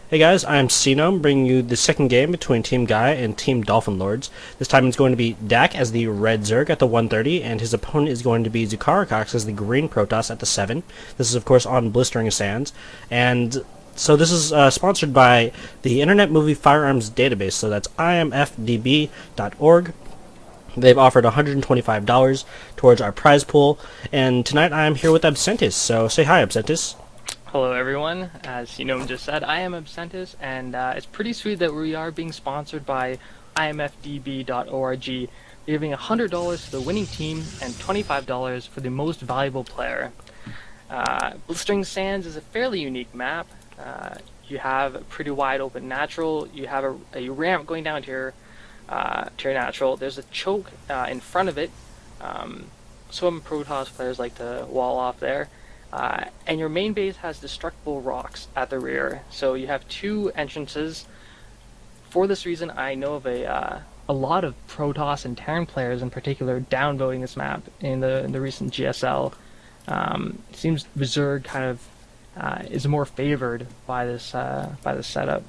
Hey guys, I'm SeaGnome, bringing you the second game between Team Gaea and Team DolphinLords. This time it's going to be Dak as the red Zerg at the 130, and his opponent is going to be Zukarakox as the green Protoss at the 7. This is, of course, on Blistering Sands. And so this is sponsored by the Internet Movie Firearms Database, so that's imfdb.org. They've offered $125 towards our prize pool, and tonight I'm here with Absentis, so say hi, Absentis. Hello everyone, as SeaGnome just said, I am Absentis, and it's pretty sweet that we are being sponsored by imfdb.org. They're giving $100 to the winning team and $25 for the most valuable player. Blistering Sands is a fairly unique map. You have a pretty wide open natural, you have a ramp going down to your natural, there's a choke in front of it. Some Protoss players like to wall off there. And your main base has destructible rocks at the rear, so you have two entrances. For this reason, I know of a lot of Protoss and Terran players in particular downvoting this map in the recent GSL. It seems Zerg kind of is more favored by this setup.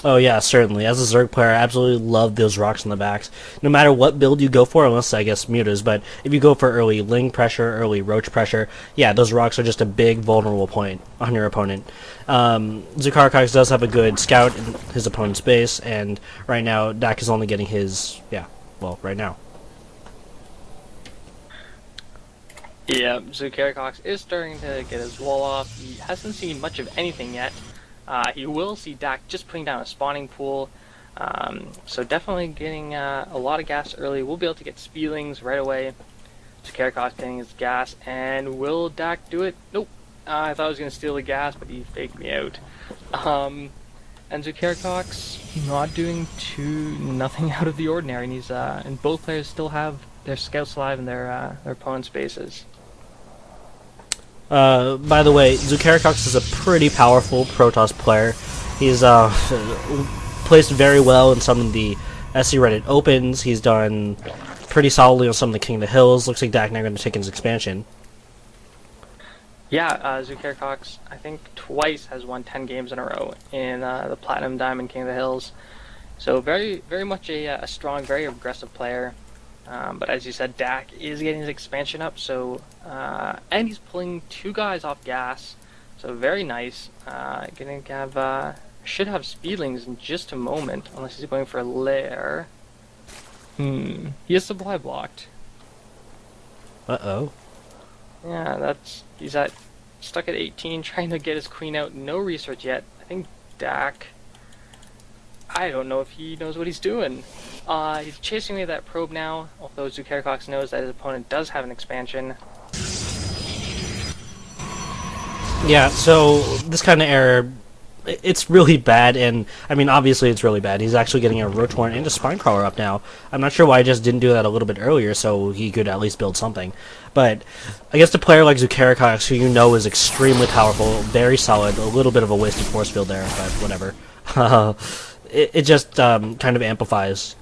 Oh yeah, certainly. As a Zerg player, I absolutely love those rocks in the backs. No matter what build you go for, unless I guess mutas, but if you go for early Ling pressure, early Roach pressure, yeah, those rocks are just a big vulnerable point on your opponent. Zukarakox does have a good scout in his opponent's base, and right now Dak is only getting his, right now. Yeah, Zukarakox is starting to get his wall off. He hasn't seen much of anything yet. You will see Dak just putting down a spawning pool, so definitely getting a lot of gas early. We'll be able to get Spielings right away. Zukarakox getting his gas, and will Dak do it? Nope. I thought I was going to steal the gas, but he faked me out. And Zukarakox not doing nothing out of the ordinary, and he's and both players still have their scouts alive in their opponent's bases. By the way, Zukarakox is a pretty powerful Protoss player. He's placed very well in some of the SC Reddit opens. He's done pretty solidly on some of the King of the Hills. Looks like Dak now going to take his expansion. Yeah, Zukarakox, I think twice has won 10 games in a row in the Platinum Diamond King of the Hills. So very much a strong, very aggressive player. But as you said, Dak is getting his expansion up, so and he's pulling two guys off gas, so very nice. Gonna have should have Speedlings in just a moment, unless he's going for a lair. He is supply blocked. Uh-oh. Yeah, he's stuck at 18, trying to get his queen out. No research yet. I think Dak, I don't know if he knows what he's doing. He's chasing away that probe now, although Zukarakox knows that his opponent does have an expansion. Yeah, so this kind of error, it's really bad, and I mean, obviously it's really bad. He's actually getting a Roach Warren and a Spinecrawler up now. I'm not sure why I just didn't do that a little bit earlier, so he could at least build something. But against a player like Zukarakox, who you know is extremely powerful, very solid, a little bit of a wasted force field there, but whatever. It just kind of amplifies.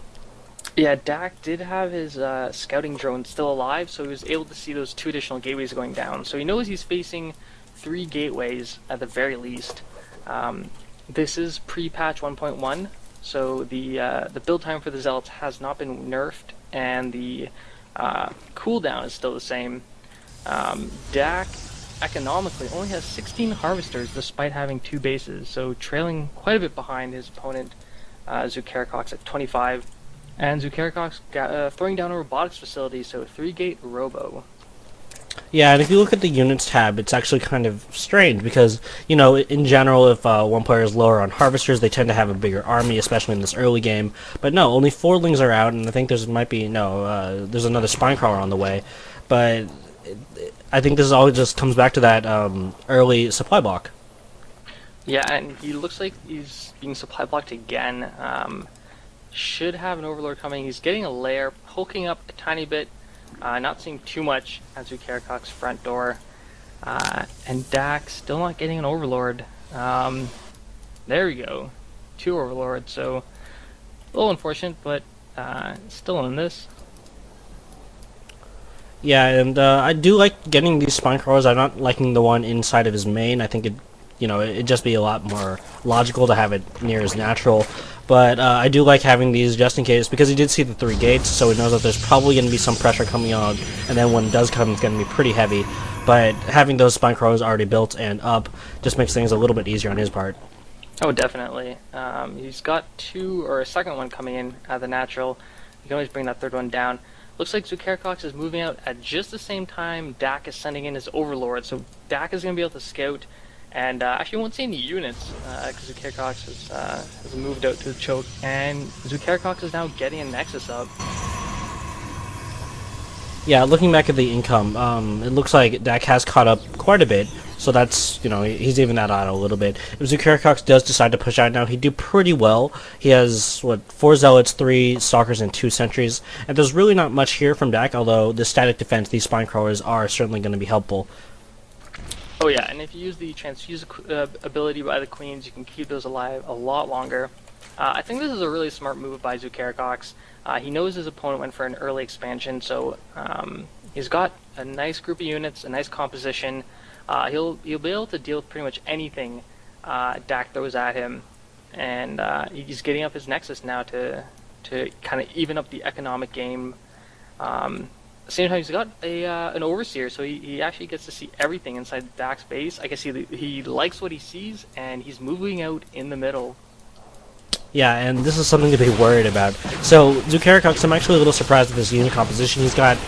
Yeah, Dak did have his scouting drone still alive, so he was able to see those two additional gateways going down. So he knows he's facing 3 gateways at the very least. This is pre-patch 1.1, so the build time for the Zealots has not been nerfed, and the cooldown is still the same. Dak economically only has 16 harvesters despite having 2 bases, so trailing quite a bit behind his opponent, Zukarakox at 25. And Zukarakox throwing down a robotics facility, so 3-gate robo. Yeah, and if you look at the units tab, it's actually kind of strange because, you know, in general, if one player is lower on harvesters, they tend to have a bigger army, especially in this early game. But no, only 4 Lings are out, and I think there's another Spinecrawler on the way. But I think this all just comes back to that early supply block. Yeah, and he looks like he's being supply blocked again. Should have an Overlord coming. He's getting a lair, poking up a tiny bit. Not seeing too much at Zukarakox's front door. And Dak still not getting an Overlord. There we go. 2 Overlords, so a little unfortunate, but still in this. Yeah, and I do like getting these Spinecrawlers. I'm not liking the one inside of his main. I think it you know, it'd just be a lot more logical to have it near his natural. But I do like having these just in case, because he did see the 3 gates, so he knows that there's probably going to be some pressure coming on, and then when it does come, it's going to be pretty heavy. But having those spine crawlers already built and up just makes things a little bit easier on his part. Oh, definitely. He's got 2 or a second one coming in at the natural. You can always bring that 3rd one down. Looks like Zukarakox is moving out at just the same time Dak is sending in his Overlord. So Dak is going to be able to scout, and actually won't see any units because Zukarakox has moved out to the choke, and Zukarakox is now getting a Nexus up. Yeah, looking back at the income, it looks like Dak has caught up quite a bit, so that's, you know, he's even that out a little bit. If Zukarakox does decide to push out now, he'd do pretty well. He has, 4 Zealots, 3 Stalkers, and 2 Sentries, and there's really not much here from Dak, although the static defense, these Spine Crawlers are certainly going to be helpful. Oh yeah, and if you use the Transfuse ability by the Queens, you can keep those alive a lot longer. I think this is a really smart move by Zukarakox. He knows his opponent went for an early expansion, so he's got a nice group of units, a nice composition. He'll be able to deal with pretty much anything Dak throws at him, and he's getting up his Nexus now to kind of even up the economic game. At the same time, he's got an Overseer, so he actually gets to see everything inside Dak's base. I guess he likes what he sees, and he's moving out in the middle. Yeah, and this is something to be worried about. So, Zukarakox, I'm actually a little surprised at this unit composition. He's got,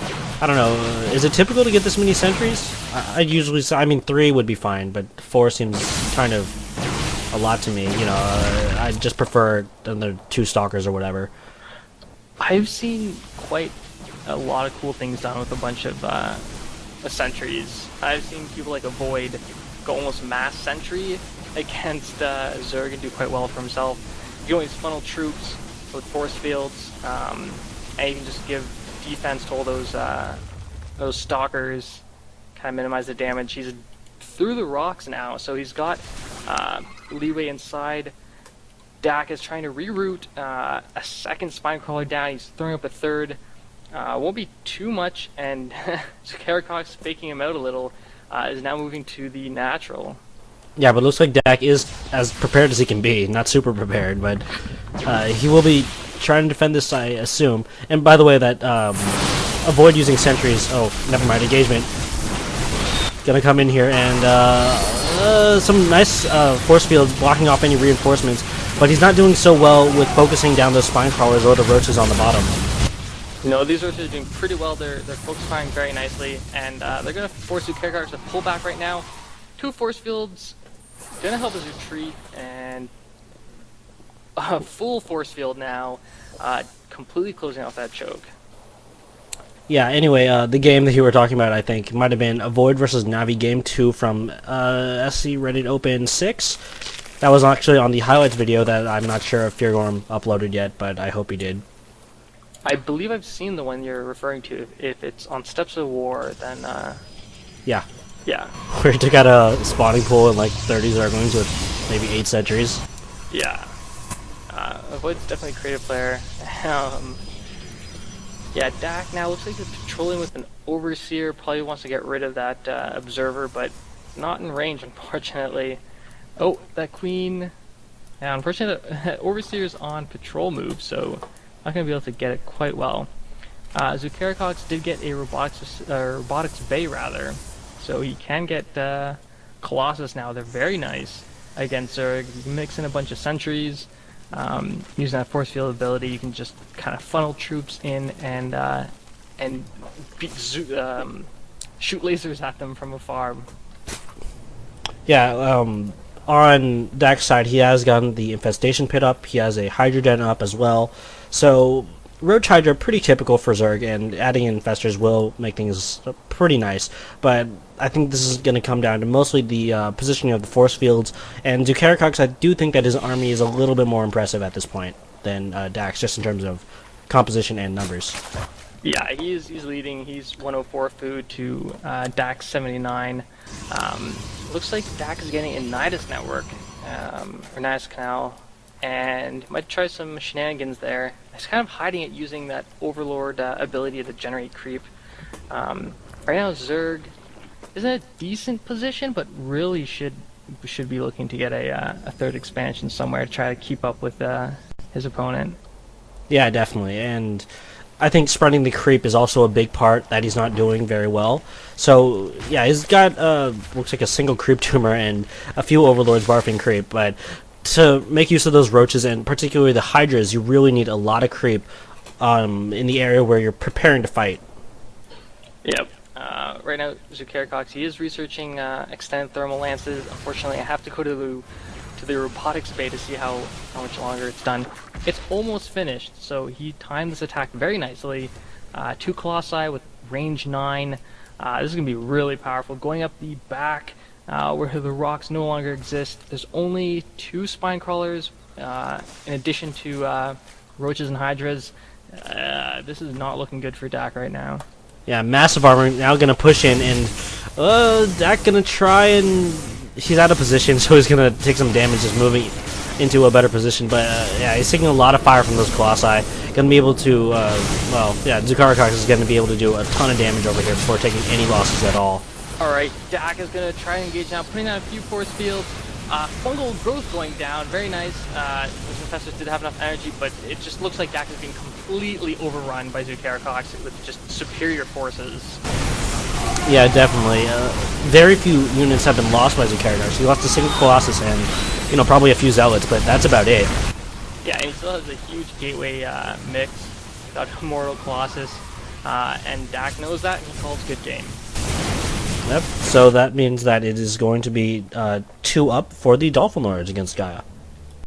I don't know, is it typical to get this many sentries? I'd usually say, I mean, 3 would be fine, but 4 seems kind of a lot to me. You know, I just prefer the 2 Stalkers or whatever. I've seen quite a lot of cool things done with a bunch of sentries. I've seen people like Avoid go almost mass sentry against Zerg and do quite well for himself. You can always funnel troops with force fields, and you can just give defense to all those stalkers, kind of minimize the damage. He's through the rocks now, so he's got leeway inside. Dak is trying to reroute a second spine crawler down. He's throwing up a 3rd. Won't be too much, and Zukarakox faking him out a little is now moving to the natural. Yeah, but it looks like Dak is as prepared as he can be. Not super prepared, but he will be trying to defend this, I assume. And by the way, that avoid using sentries. Oh, never mind. Engagement. Gonna come in here and some nice force fields blocking off any reinforcements, but he's not doing so well with focusing down those spine crawlers or the roaches on the bottom. You know, these roaches are doing pretty well. They're focus firing very nicely, and they're gonna force Zukarakox to pull back right now. 2 force fields. Gonna help his retreat, and a full force field now, completely closing off that choke. Yeah, anyway, the game that you were talking about, I think, might have been Avoid versus Navi Game 2 from SC Reddit Open 6. That was actually on the highlights video that I'm not sure if Feargorm uploaded yet, but I hope he did. I believe I've seen the one you're referring to. If it's on Steps of War, then Yeah. yeah. Where he took out a spawning pool and like 30 Zerglings with maybe 8 sentries. Yeah. Avoid's definitely a creative player. Yeah, Dak now looks like he's patrolling with an Overseer. Probably wants to get rid of that Observer, but not in range, unfortunately. Oh, that Queen. Yeah, unfortunately, the Overseer's on patrol move, so not going to be able to get it quite well. Zukarakox did get a robotics bay, rather, so he can get Colossus now. They're very nice against Zerg. You can mix in a bunch of sentries. Using that force field ability, you can just kind of funnel troops in and shoot lasers at them from afar. Yeah, on Dak's side, he has gotten the Infestation Pit up. He has a Hydrogen up as well. So, Roach Hydra, pretty typical for Zerg, and adding in Infestors will make things pretty nice. But I think this is going to come down to mostly the positioning of the force fields. And Zukarakox, I do think that his army is a little bit more impressive at this point than Dak's, just in terms of composition and numbers. Yeah, he's leading. He's 104 food to Dak's 79. Looks like Dak is getting a Nidus network, or Nidus Canal, and might try some shenanigans there. He's kind of hiding it using that Overlord ability to generate creep. Right now, Zerg is in a decent position, but really should we should be looking to get a third expansion somewhere to try to keep up with his opponent. Yeah, definitely. And I think spreading the creep is also a big part that he's not doing very well. So, yeah, he's got, looks like a single creep tumor and a few overlords barfing creep, but to make use of those roaches, and particularly the hydras, you really need a lot of creep in the area where you're preparing to fight. Yep. Right now, Zukarakox, he is researching extended thermal lances. Unfortunately, I have to go to the robotics bay to see how much longer it's done. It's almost finished, so he timed this attack very nicely. 2 Colossi with range 9. This is going to be really powerful. Going up the back where the rocks no longer exist. There's only 2 spine crawlers in addition to roaches and hydras. This is not looking good for Dak right now. Yeah, massive armor now going to push in, and Dak going to try, and he's out of position, so he's going to take some damage just moving into a better position. But yeah, he's taking a lot of fire from those Colossi. Going to be able to, well, yeah, Zukarakox is going to be able to do a ton of damage over here before taking any losses at all. Alright, Dak is going to try and engage now, putting out a few force fields. Fungal growth going down, very nice. Those professors did have enough energy, but it just looks like Dak is being completely overrun by Zukarakox with just superior forces. Yeah, definitely. Very few units have been lost by Zukarakox. He lost a single Colossus and, you know, probably a few Zealots, but that's about it. Yeah, and he still has a huge gateway mix without Immortal Colossus, and Dak knows that, and he calls good game. Yep, so that means that it is going to be 2-up for the DolphinLords against Gaea.